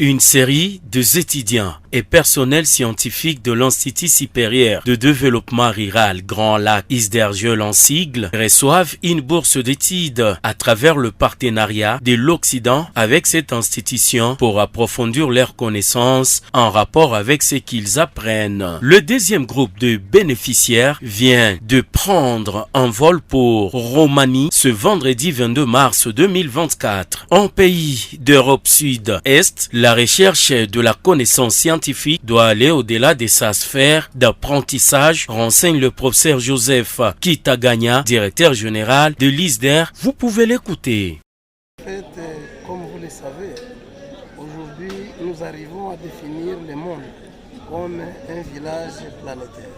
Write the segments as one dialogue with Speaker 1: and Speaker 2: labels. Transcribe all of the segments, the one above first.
Speaker 1: Une série de étudiants et personnels scientifiques de l'Institut supérieur de développement rural Grand Lac Isdergel en sigle reçoivent une bourse d'études à travers le partenariat de l'Occident avec cette institution pour approfondir leurs connaissances en rapport avec ce qu'ils apprennent. Le deuxième groupe de bénéficiaires vient de prendre un vol pour Roumanie ce vendredi 22 mars 2024. En pays d'Europe Sud-Est, la recherche de la connaissance scientifique doit aller au-delà de sa sphère d'apprentissage, renseigne le professeur Joseph Kitaganya, directeur général de l'ISDER. Vous pouvez l'écouter.
Speaker 2: En fait, comme vous le savez, aujourd'hui, nous arrivons à définir le monde comme un village planétaire.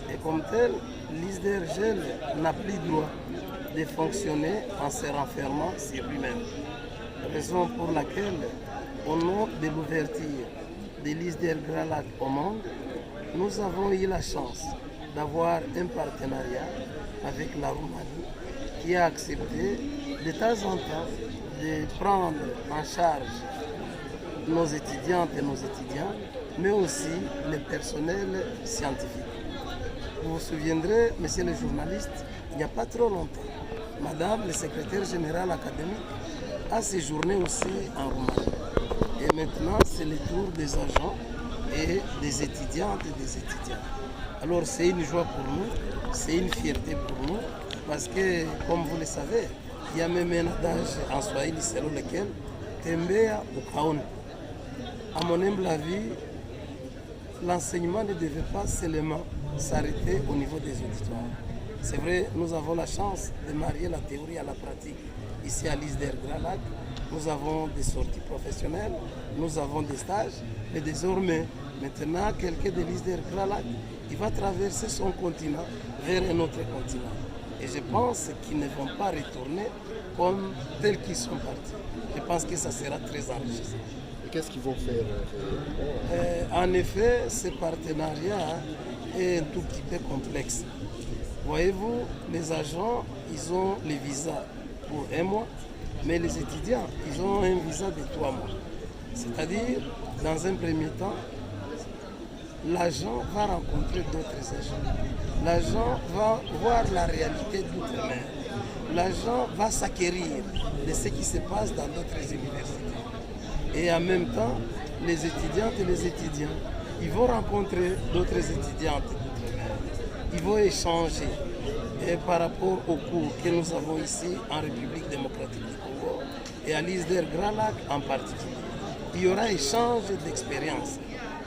Speaker 2: Et comme tel, l'ISDERGEL n'a plus droit de fonctionner en se renfermant sur lui-même. Raison pour laquelle, au nom de l'ouverture de l'ISDER Grand Lac au monde, nous avons eu la chance d'avoir un partenariat avec la Roumanie qui a accepté de temps en temps de prendre en charge nos étudiantes et nos étudiants, mais aussi le personnel scientifique. Vous vous souviendrez, monsieur le journaliste, il n'y a pas trop longtemps, madame le secrétaire général académique a séjourné aussi en Roumanie. Et maintenant, c'est le tour des agents et des étudiantes et des étudiants. Alors, c'est une joie pour nous, c'est une fierté pour nous, parce que, comme vous le savez, il y a même un adage en Swahili selon lequel Tembea ukaona. À mon humble avis, l'enseignement ne devait pas seulement s'arrêter au niveau des auditoires. C'est vrai, nous avons la chance de marier la théorie à la pratique. Ici à l'ISDER Grand Lac, nous avons des sorties professionnelles, nous avons des stages, mais désormais, maintenant, quelqu'un de l'ISDER Grand Lac, il va traverser son continent vers un autre continent. Et je pense qu'ils ne vont pas retourner comme tels qu'ils sont partis. Je pense que ça sera très enrichissant.
Speaker 3: Et qu'est-ce qu'ils vont faire?
Speaker 2: En effet, ce partenariat est un tout petit peu complexe. Voyez-vous, les agents, ils ont les visas pour 1 mois, mais les étudiants, ils ont un visa de 3 mois. C'est-à-dire, dans un premier temps, l'agent va rencontrer d'autres agents. L'agent va voir la réalité d'outre-mer. L'agent va s'acquérir de ce qui se passe dans d'autres universités. Et en même temps, les étudiantes et les étudiants, ils vont rencontrer d'autres étudiantes d'outre-mer. Ils vont échanger. Et par rapport aux cours que nous avons ici en République démocratique du Congo et à l'ISDER Grand Lac en particulier, il y aura échange d'expériences.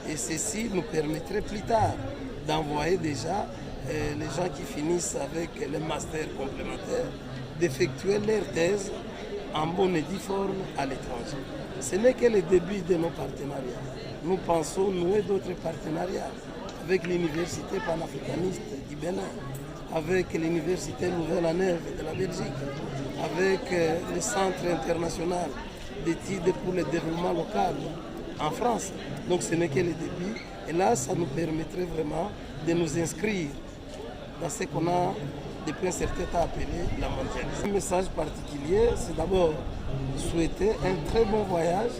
Speaker 2: Et ceci nous permettrait plus tard d'envoyer déjà les gens qui finissent avec le master complémentaire, d'effectuer leur thèse en bonne et due forme à l'étranger. Ce n'est que le début de nos partenariats. Nous pensons nouer d'autres partenariats avec l'université panafricaniste du Bénin, avec l'université Nouvelle-Nève de la Belgique, avec le Centre international d'études pour le développement local en France. Donc ce n'est que le début. Et là, ça nous permettrait vraiment de nous inscrire dans ce qu'on a depuis un certain temps appelé la mondialisation. Un message particulier, c'est d'abord souhaiter un très bon voyage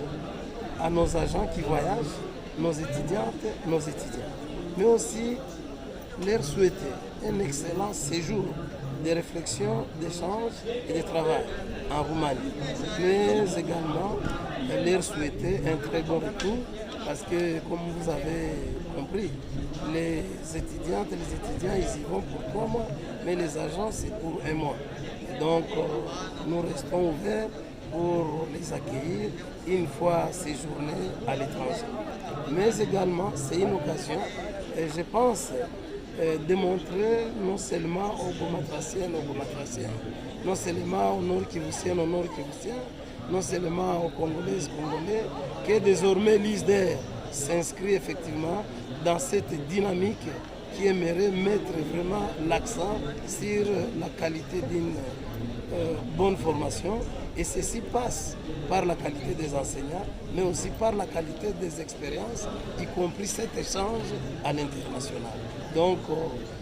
Speaker 2: à nos agents qui voyagent, nos étudiantes, nos étudiants, mais aussi leur souhaiter un excellent séjour de réflexion, d'échange et de travail en Roumanie. Mais également leur souhaiter un très bon retour parce que, comme vous avez compris, les étudiantes et les étudiants, ils y vont pour 3 mois, mais les agents, c'est pour 1 mois. Donc, nous restons ouverts pour les accueillir une fois séjournés à l'étranger. Mais également, c'est une occasion, et je pense, démontrer non seulement aux Gomatraciennes, non seulement aux Nord-Kivusiens, non seulement aux Congolaises, Congolais, que désormais l'ISDER s'inscrit effectivement dans cette dynamique qui aimerait mettre vraiment l'accent sur la qualité d'une bonne formation. Et ceci passe par la qualité des enseignants, mais aussi par la qualité des expériences, y compris cet échange à l'international. Donc,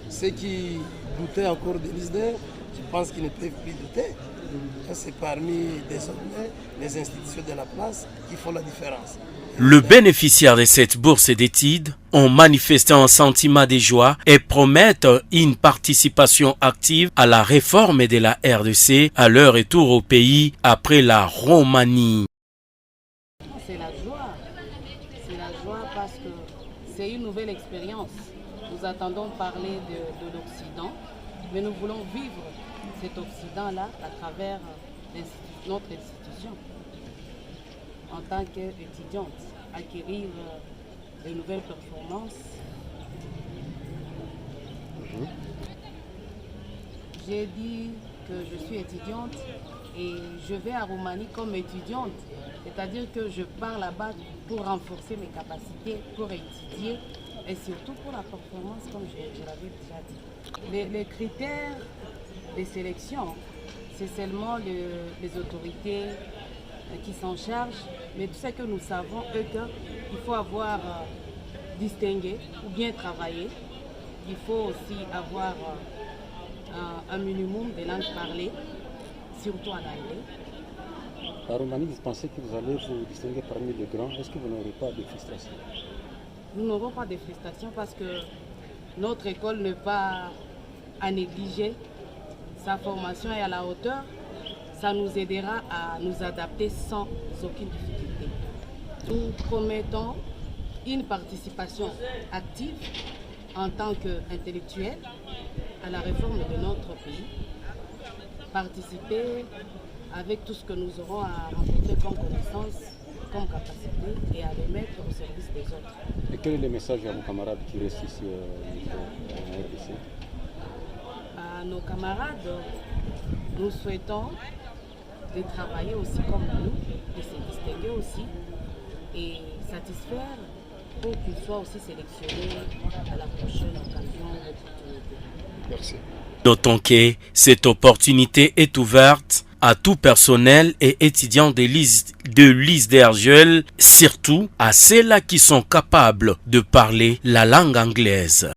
Speaker 2: ceux qui doutaient encore de l'ISDER, je pense qu'ils ne peuvent plus douter. C'est parmi désormais les institutions de la place qui font la différence.
Speaker 1: Le bénéficiaire de cette bourse d'études ont manifesté un sentiment de joie et promettent une participation active à la réforme de la RDC à leur retour au pays après la Roumanie.
Speaker 3: C'est la joie. C'est la joie parce que c'est une nouvelle expérience. Nous attendons parler de l'Occident, mais nous voulons vivre cet Occident-là à travers notre institution. En tant qu'étudiante, acquérir de nouvelles performances. J'ai dit que je suis étudiante et je vais à Roumanie comme étudiante, c'est-à-dire que je pars là-bas pour renforcer mes capacités, pour étudier et surtout pour la performance, comme je l'avais déjà dit. Les critères de sélection, c'est seulement les autorités qui s'en chargent, mais tout ce que nous savons est qu'il faut avoir distingué ou bien travaillé. Il faut aussi avoir un minimum de langues parlées, surtout en anglais.
Speaker 4: La Roumanie, vous pensez que vous allez vous distinguer parmi les grands? Est-ce que vous n'aurez pas de frustration?
Speaker 3: Nous n'aurons pas de frustration parce que notre école n'est pas à négliger. Sa formation est à la hauteur. Ça nous aidera à nous adapter sans aucune difficulté. Nous promettons une participation active en tant qu'intellectuels à la réforme de notre pays. Participer avec tout ce que nous aurons à rencontrer comme connaissances, comme capacité et à les mettre au service des autres.
Speaker 4: Et quel est le message à vos camarades qui restent ici en RDC?
Speaker 3: À nos camarades, nous souhaitons de travailler aussi comme nous, de se distinguer aussi et satisfaire pour qu'ils soient aussi sélectionnés à la prochaine occasion d'opportunité.
Speaker 4: Merci.
Speaker 1: D'autant que cette opportunité est ouverte à tout personnel et étudiant de l'ISDRJEL, surtout à ceux-là qui sont capables de parler la langue anglaise.